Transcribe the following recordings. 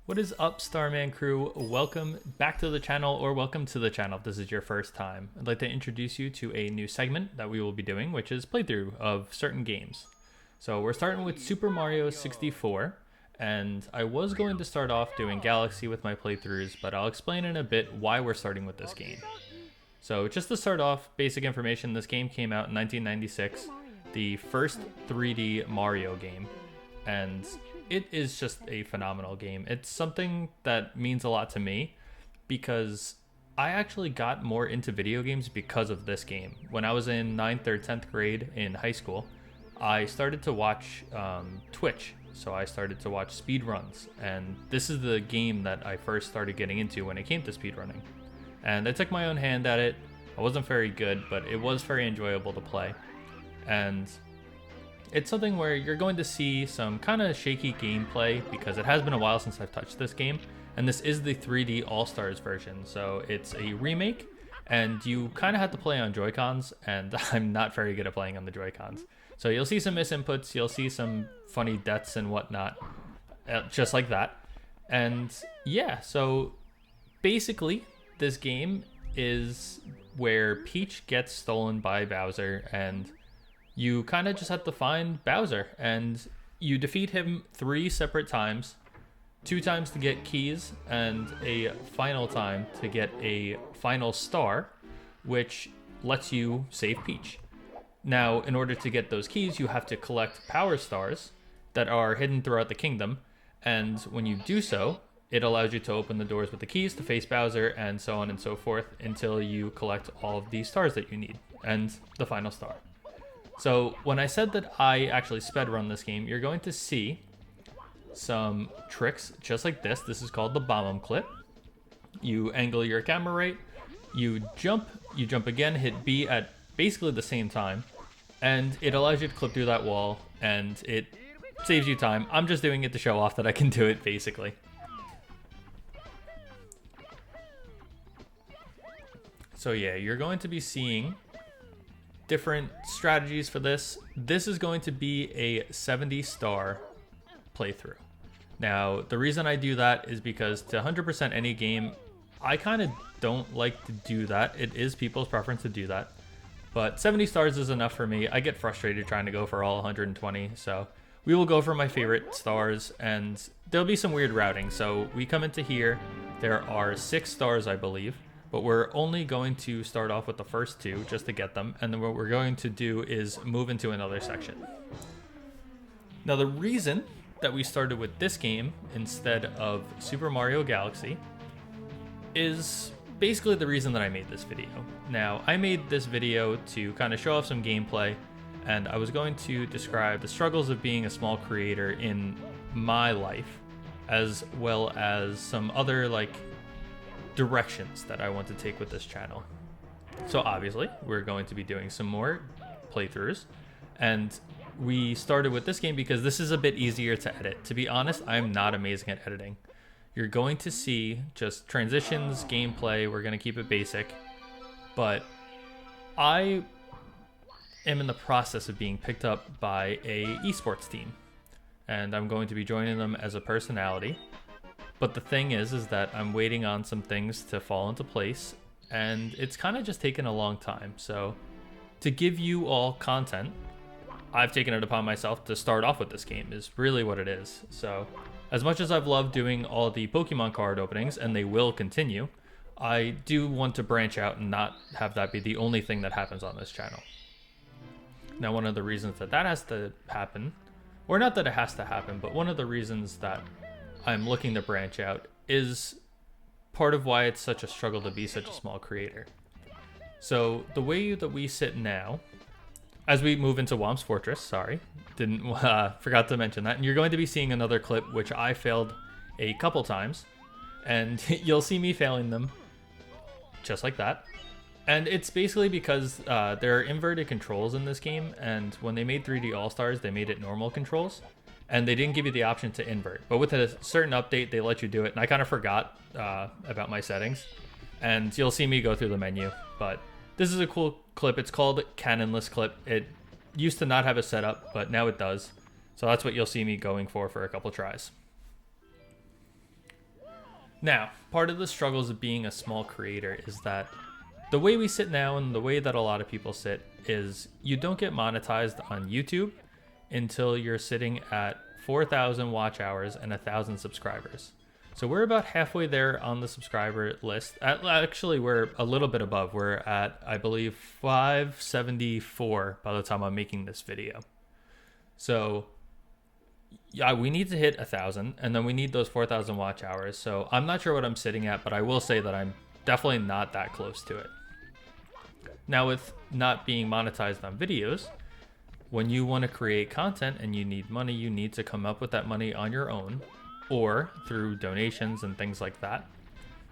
What is up, Starman crew? Welcome back to the channel, or welcome to the channel if this is your first time. I'd like to introduce you to a new segment that we will be doing, which is playthrough of certain games. So we're starting with Super Mario 64, and I was going to start off doing Galaxy with my playthroughs, but I'll explain in a bit why we're starting with this game. So just to start off, basic information, this game came out in 1996, the first 3D Mario game, and it is just a phenomenal game. It's something that means a lot to me because I actually got more into video games because of this game. When I was in 9th or 10th grade in high school, I started to watch Twitch. So I started to watch speedruns, and this is the game that I first started getting into when it came to speedrunning. And I took my own hand at it. I wasn't very good, but it was very enjoyable to play. And it's something where you're going to see some kind of shaky gameplay because it has been a while since I've touched this game. And this is the 3D All-Stars version. So it's a remake, and you kind of have to play on Joy-Cons, and I'm not very good at playing on the Joy-Cons. So you'll see some misinputs, you'll see some funny deaths and whatnot, just like that. And yeah, so basically this game is where Peach gets stolen by Bowser, and you kind of just have to find Bowser, and you defeat him 3 separate times, 2 times to get keys, and a final time to get a final star, which lets you save Peach. Now, in order to get those keys, you have to collect power stars that are hidden throughout the kingdom, and when you do so, it allows you to open the doors with the keys to face Bowser, and so on and so forth, until you collect all of the stars that you need, and the final star. So when I said that I actually sped run this game, you're going to see some tricks just like this. This is called the bomb-omb clip. You angle your camera right, you jump again, hit B at basically the same time, and it allows you to clip through that wall, and it saves you time. I'm just doing it to show off that I can do it, basically. So yeah, you're going to be seeing different strategies for this. This is going to be a 70-star playthrough. Now, the reason I do that is because to 100% any game, I kind of don't like to do that. It is people's preference to do that. But 70 stars is enough for me. I get frustrated trying to go for all 120, so we will go for my favorite stars, and there'll be some weird routing. So we come into here, there are 6 stars, I believe. But we're only going to start off with the first 2 just to get them, and then what we're going to do is move into another section. Now, the reason that we started with this game instead of Super Mario Galaxy is basically the reason that I made this video. Now, I made this video to kind of show off some gameplay, and I was going to describe the struggles of being a small creator in my life, as well as some other directions that I want to take with this channel. So obviously we're going to be doing some more playthroughs, and we started with this game because this is a bit easier to edit. To be honest, I'm not amazing at editing. You're going to see just transitions, gameplay, we're going to keep it basic, but I am in the process of being picked up by a esports team, and I'm going to be joining them as a personality. But the thing is that I'm waiting on some things to fall into place, and it's kind of just taken a long time. So to give you all content, I've taken it upon myself to start off with this game is really what it is. So as much as I've loved doing all the Pokemon card openings, and they will continue, I do want to branch out and not have that be the only thing that happens on this channel. Now, one of the reasons that has to happen, or not that it has to happen, but one of the reasons that I'm looking to branch out is part of why it's such a struggle to be such a small creator. So the way that we sit now, as we move into Womp's Fortress, forgot to mention that, and you're going to be seeing another clip which I failed a couple times, and you'll see me failing them just like that. And it's basically because there are inverted controls in this game, and when they made 3D All-Stars, they made it normal controls, and they didn't give you the option to invert. But with a certain update, they let you do it, and I kind of forgot about my settings. And you'll see me go through the menu, but this is a cool clip. It's called Cannonless Clip. It used to not have a setup, but now it does. So that's what you'll see me going for a couple tries. Now, part of the struggles of being a small creator is that the way we sit now and the way that a lot of people sit is you don't get monetized on YouTube until you're sitting at 4,000 watch hours and 1,000 subscribers. So we're about halfway there on the subscriber list. Actually, we're a little bit above. We're at, I believe, 574 by the time I'm making this video. So yeah, we need to hit 1,000, and then we need those 4,000 watch hours. So I'm not sure what I'm sitting at, but I will say that I'm definitely not that close to it. Now, with not being monetized on videos, when you want to create content and you need money, you need to come up with that money on your own or through donations and things like that.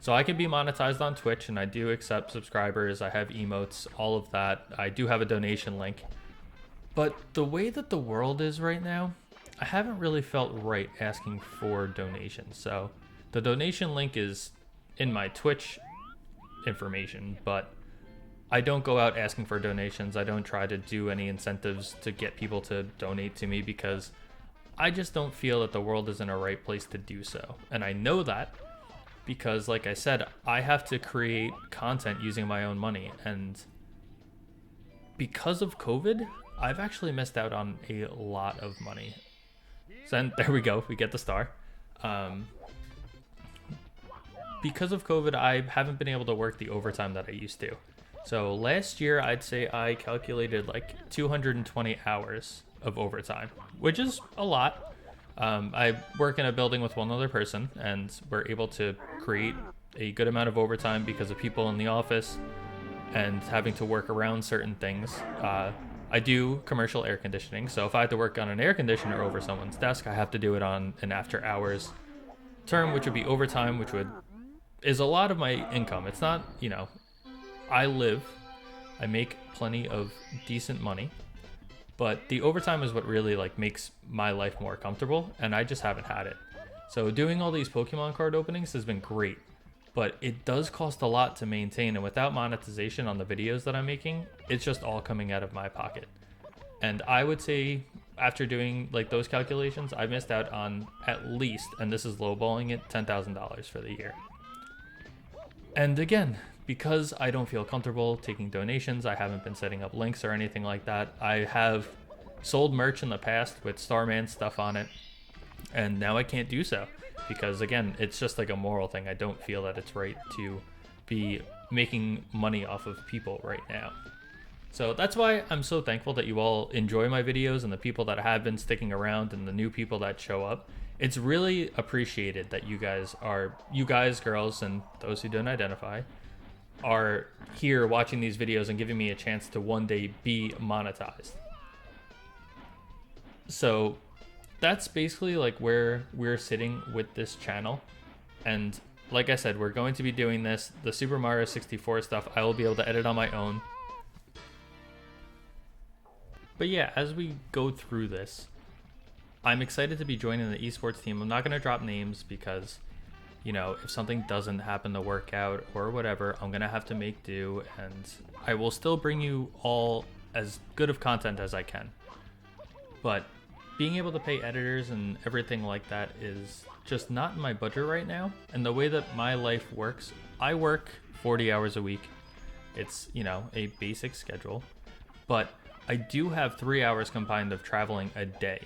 So I can be monetized on Twitch, and I do accept subscribers. I have emotes, all of that. I do have a donation link. But the way that the world is right now, I haven't really felt right asking for donations. So the donation link is in my Twitch information, but I don't go out asking for donations. I don't try to do any incentives to get people to donate to me because I just don't feel that the world is in a right place to do so. And I know that because, like I said, I have to create content using my own money. And because of COVID, I've actually missed out on a lot of money. So then, there we go. We get the star. Because of COVID, I haven't been able to work the overtime that I used to. So last year, I'd say I calculated like 220 hours of overtime, which is a lot. I work in a building with one other person, and we're able to create a good amount of overtime because of people in the office and having to work around certain things. I do commercial air conditioning, so if I have to work on an air conditioner over someone's desk, I have to do it on an after hours term, which would be overtime, which is a lot of my income. It's not, I make plenty of decent money, but the overtime is what really makes my life more comfortable, and I just haven't had it. So doing all these Pokemon card openings has been great, but it does cost a lot to maintain, and without monetization on the videos that I'm making, it's just all coming out of my pocket. And I would say after doing those calculations, I missed out on at least, and this is lowballing it, $10,000 for the year. And again, because I don't feel comfortable taking donations, I haven't been setting up links or anything like that. I have sold merch in the past with Starman stuff on it, and now I can't do so because, again, it's just like a moral thing. I don't feel that it's right to be making money off of people right now. So that's why I'm so thankful that you all enjoy my videos and the people that have been sticking around and the new people that show up. It's really appreciated that you guys, girls, and those who don't identify, are here watching these videos and giving me a chance to one day be monetized. So that's basically where we're sitting with this channel. And like I said, we're going to be doing this. The Super Mario 64 stuff I will be able to edit on my own. But yeah, as we go through this, I'm excited to be joining the esports team. I'm not going to drop names because, if something doesn't happen to work out or whatever, I'm going to have to make do, and I will still bring you all as good of content as I can. But being able to pay editors and everything like that is just not in my budget right now. And the way that my life works, I work 40 hours a week. It's, a basic schedule, but I do have 3 hours combined of traveling a day.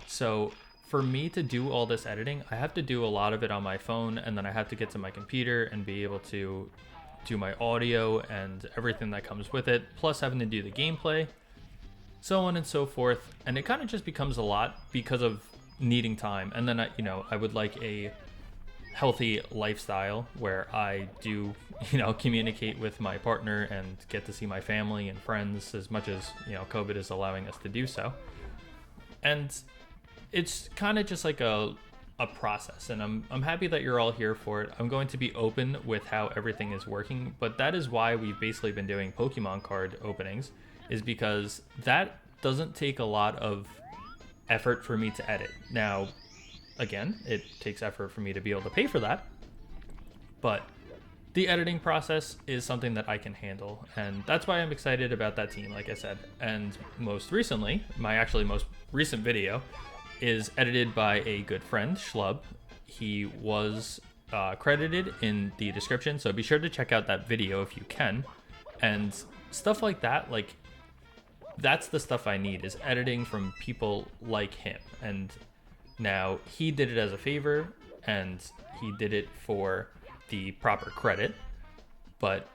So for me to do all this editing, I have to do a lot of it on my phone, and then I have to get to my computer and be able to do my audio and everything that comes with it, plus having to do the gameplay, so on and so forth. And it kind of just becomes a lot because of needing time. And then I would like a healthy lifestyle where I do, communicate with my partner and get to see my family and friends as much as, COVID is allowing us to do so. And it's kind of just like a process, and I'm happy that you're all here for it. I'm going to be open with how everything is working, but that is why we've basically been doing Pokemon card openings, is because that doesn't take a lot of effort for me to edit. Now, again, it takes effort for me to be able to pay for that, but the editing process is something that I can handle, and that's why I'm excited about that team, like I said. And most recently, my most recent video is edited by a good friend, Schlub. He was credited in the description, so be sure to check out that video if you can. And stuff like that, like, that's the stuff I need, is editing from people like him. And now he did it as a favor, and he did it for the proper credit, but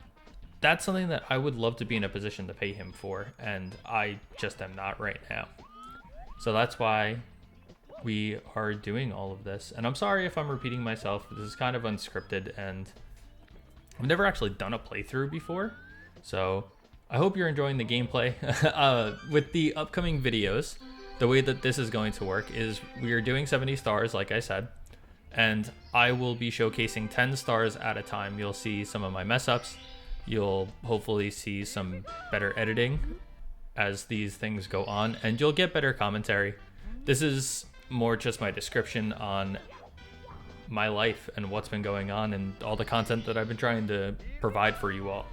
that's something that I would love to be in a position to pay him for, and I just am not right now. So that's why we are doing all of this. And I'm sorry if I'm repeating myself. This is kind of unscripted, and I've never actually done a playthrough before, so I hope you're enjoying the gameplay. With the upcoming videos, the way that this is going to work is we are doing 70 stars, like I said, and I will be showcasing 10 stars at a time. You'll see some of my mess ups. You'll hopefully see some better editing as these things go on, and you'll get better commentary. This is more just my description on my life and what's been going on and all the content that I've been trying to provide for you all.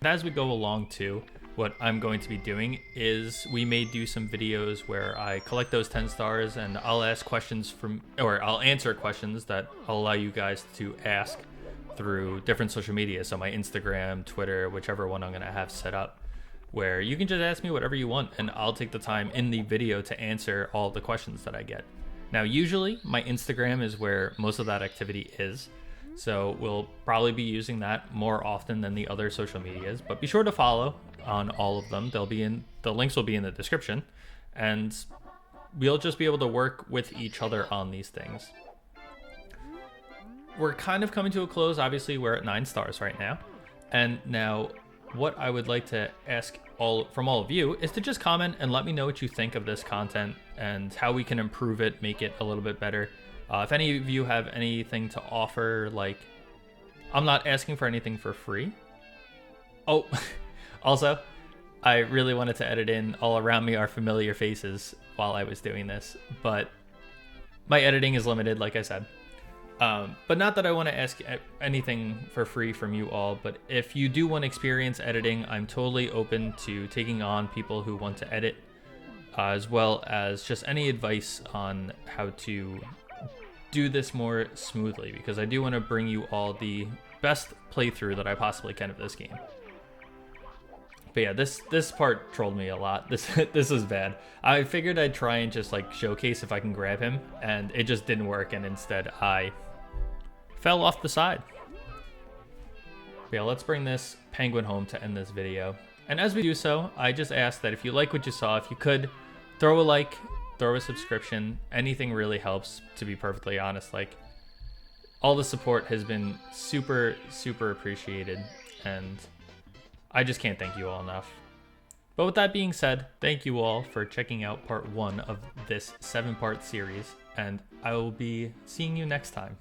As we go along too, what I'm going to be doing is we may do some videos where I collect those 10 stars and I'll ask questions I'll answer questions that I'll allow you guys to ask through different social media. So my Instagram, Twitter, whichever one I'm going to have set up, where you can just ask me whatever you want and I'll take the time in the video to answer all the questions that I get. Now, usually my Instagram is where most of that activity is, so we'll probably be using that more often than the other social medias, but be sure to follow on all of them. The links will be in the description, and we'll just be able to work with each other on these things. We're kind of coming to a close. Obviously, we're at 9 stars right now. And now what I would like to ask from all of you is to just comment and let me know what you think of this content and how we can improve it, make it a little bit better. If any of you have anything to offer, like, I'm not asking for anything for free. Oh, also, I really wanted to edit in all around me are familiar faces while I was doing this, but my editing is limited, like I said. But not that I want to ask anything for free from you all, but if you do want experience editing, I'm totally open to taking on people who want to edit, as well as just any advice on how to do this more smoothly, because I do want to bring you all the best playthrough that I possibly can of this game. But yeah, this part trolled me a lot. This is bad. I figured I'd try and just like showcase if I can grab him, and it just didn't work, and instead I fell off the side. But yeah, let's bring this penguin home to end this video. And as we do so, I just ask that if you like what you saw, if you could throw a like, throw a subscription. Anything really helps, to be perfectly honest. Like, all the support has been super, super appreciated, and I just can't thank you all enough. But with that being said, thank you all for checking out part 1 of this 7-part series, and I will be seeing you next time.